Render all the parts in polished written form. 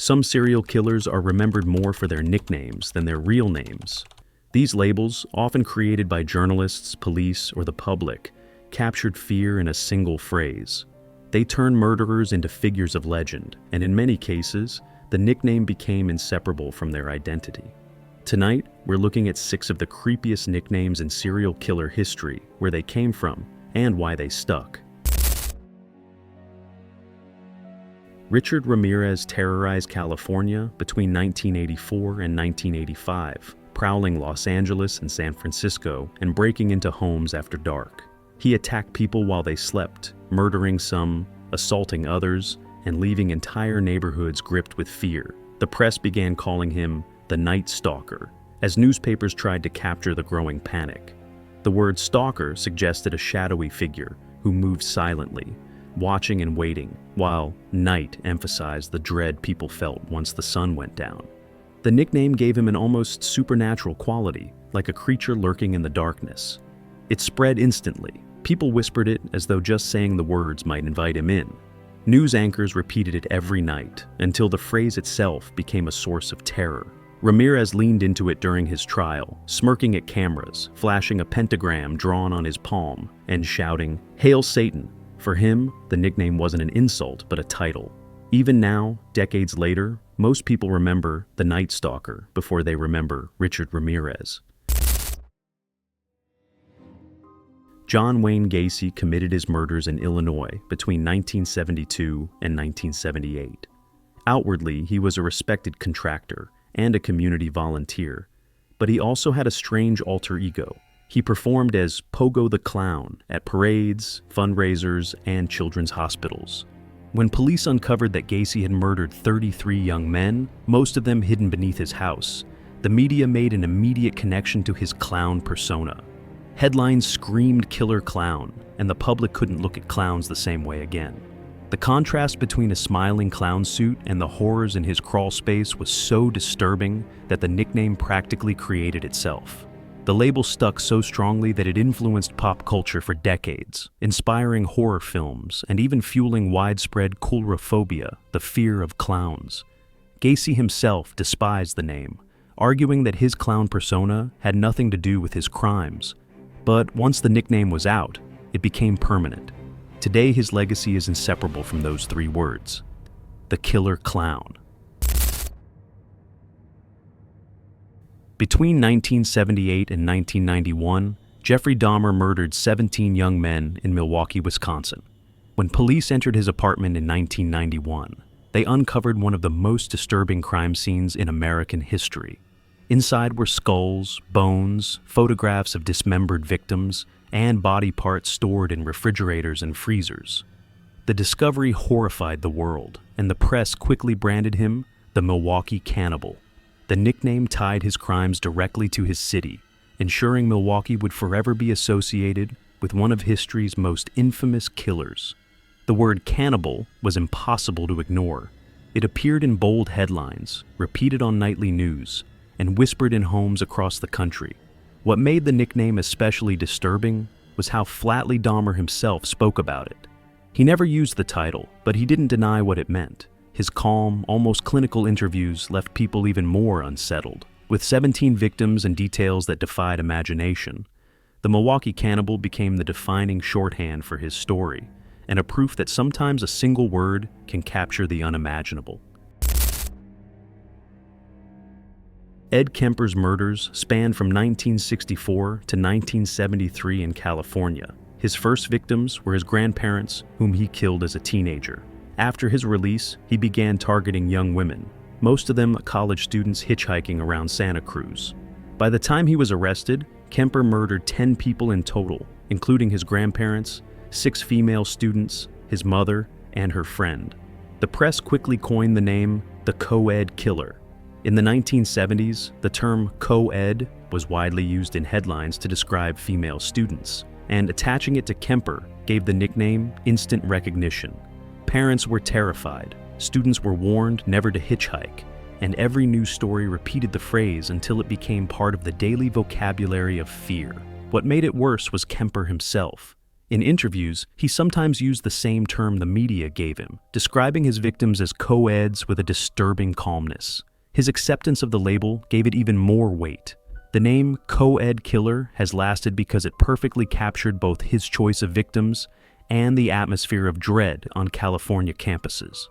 Some serial killers are remembered more for their nicknames than their real names. These labels, often created by journalists, police, or the public, captured fear in a single phrase. They turned murderers into figures of legend, and in many cases, the nickname became inseparable from their identity. Tonight, we're looking at 6 of the creepiest nicknames in serial killer history, where they came from, and why they stuck. Richard Ramirez terrorized California between 1984 and 1985, prowling Los Angeles and San Francisco and breaking into homes after dark. He attacked people while they slept, murdering some, assaulting others, and leaving entire neighborhoods gripped with fear. The press began calling him the Night Stalker, as newspapers tried to capture the growing panic. The word stalker suggested a shadowy figure who moved silently, watching and waiting, while night emphasized the dread people felt once the sun went down. The nickname gave him an almost supernatural quality, like a creature lurking in the darkness. It spread instantly. People whispered it as though just saying the words might invite him in. News anchors repeated it every night, until the phrase itself became a source of terror. Ramirez leaned into it during his trial, smirking at cameras, flashing a pentagram drawn on his palm, and shouting, "Hail Satan!" For him, the nickname wasn't an insult, but a title. Even now, decades later, most people remember the Night Stalker before they remember Richard Ramirez. John Wayne Gacy committed his murders in Illinois between 1972 and 1978. Outwardly, he was a respected contractor and a community volunteer, but he also had a strange alter ego. He performed as Pogo the Clown at parades, fundraisers, and children's hospitals. When police uncovered that Gacy had murdered 33 young men, most of them hidden beneath his house, the media made an immediate connection to his clown persona. Headlines screamed "Killer Clown," and the public couldn't look at clowns the same way again. The contrast between a smiling clown suit and the horrors in his crawl space was so disturbing that the nickname practically created itself. The label stuck so strongly that it influenced pop culture for decades, inspiring horror films and even fueling widespread coulrophobia, the fear of clowns. Gacy himself despised the name, arguing that his clown persona had nothing to do with his crimes. But once the nickname was out, it became permanent. Today, his legacy is inseparable from those 3 words: the Killer Clown. Between 1978 and 1991, Jeffrey Dahmer murdered 17 young men in Milwaukee, Wisconsin. When police entered his apartment in 1991, they uncovered one of the most disturbing crime scenes in American history. Inside were skulls, bones, photographs of dismembered victims, and body parts stored in refrigerators and freezers. The discovery horrified the world, and the press quickly branded him the Milwaukee Cannibal. The nickname tied his crimes directly to his city, ensuring Milwaukee would forever be associated with one of history's most infamous killers. The word cannibal was impossible to ignore. It appeared in bold headlines, repeated on nightly news, and whispered in homes across the country. What made the nickname especially disturbing was how flatly Dahmer himself spoke about it. He never used the title, but he didn't deny what it meant. His calm, almost clinical interviews left people even more unsettled. With 17 victims and details that defied imagination, the Milwaukee Cannibal became the defining shorthand for his story, and a proof that sometimes a single word can capture the unimaginable. Ed Kemper's murders spanned from 1964 to 1973 in California. His first victims were his grandparents, whom he killed as a teenager. After his release, he began targeting young women, most of them college students hitchhiking around Santa Cruz. By the time he was arrested, Kemper murdered 10 people in total, including his grandparents, 6 female students, his mother, and her friend. The press quickly coined the name the co-ed killer. In the 1970s, the term co-ed was widely used in headlines to describe female students, and attaching it to Kemper gave the nickname instant recognition. Parents were terrified, students were warned never to hitchhike, and every news story repeated the phrase until it became part of the daily vocabulary of fear. What made it worse was Kemper himself. In interviews, he sometimes used the same term the media gave him, describing his victims as co-eds with a disturbing calmness. His acceptance of the label gave it even more weight. The name co-ed killer has lasted because it perfectly captured both his choice of victims and the atmosphere of dread on California campuses.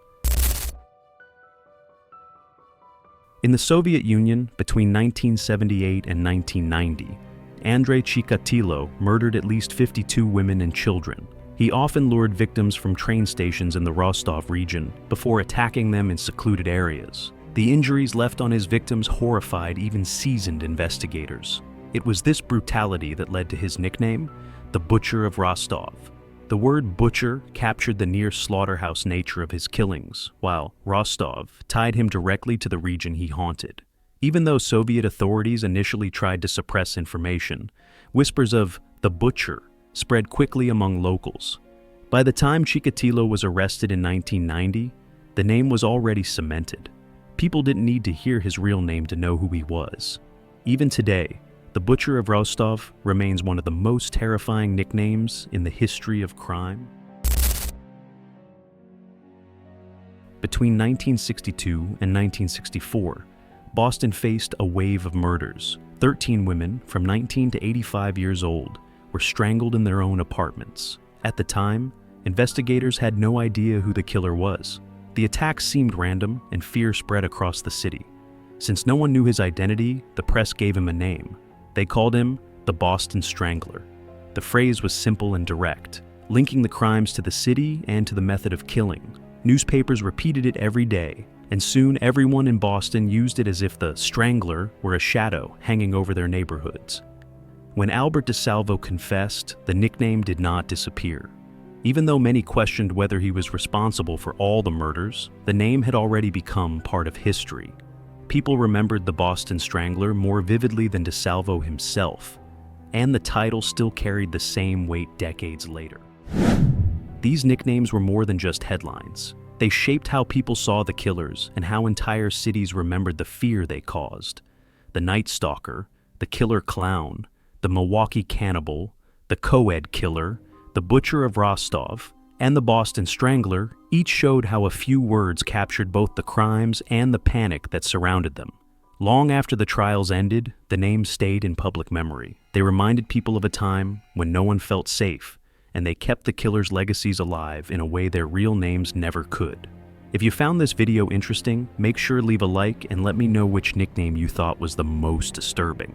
In the Soviet Union, between 1978 and 1990, Andrei Chikatilo murdered at least 52 women and children. He often lured victims from train stations in the Rostov region before attacking them in secluded areas. The injuries left on his victims horrified even seasoned investigators. It was this brutality that led to his nickname, the Butcher of Rostov. The word butcher captured the near slaughterhouse nature of his killings, while Rostov tied him directly to the region he haunted. Even though Soviet authorities initially tried to suppress information, whispers of the butcher spread quickly among locals. By the time Chikatilo was arrested in 1990, the name was already cemented. People didn't need to hear his real name to know who he was. Even today, the Butcher of Rostov remains one of the most terrifying nicknames in the history of crime. Between 1962 and 1964, Boston faced a wave of murders. 13 women from 19 to 85 years old were strangled in their own apartments. At the time, investigators had no idea who the killer was. The attacks seemed random and fear spread across the city. Since no one knew his identity, the press gave him a name. They called him the Boston Strangler. The phrase was simple and direct, linking the crimes to the city and to the method of killing. Newspapers repeated it every day, and soon everyone in Boston used it as if the Strangler were a shadow hanging over their neighborhoods. When Albert DeSalvo confessed, the nickname did not disappear. Even though many questioned whether he was responsible for all the murders, the name had already become part of history. People remembered the Boston Strangler more vividly than DeSalvo himself, and the title still carried the same weight decades later. These nicknames were more than just headlines. They shaped how people saw the killers and how entire cities remembered the fear they caused. The Night Stalker, the Killer Clown, the Milwaukee Cannibal, the Co-ed Killer, the Butcher of Rostov, and the Boston Strangler each showed how a few words captured both the crimes and the panic that surrounded them. Long after the trials ended, the names stayed in public memory. They reminded people of a time when no one felt safe, and they kept the killers' legacies alive in a way their real names never could. If you found this video interesting, make sure to leave a like and let me know which nickname you thought was the most disturbing.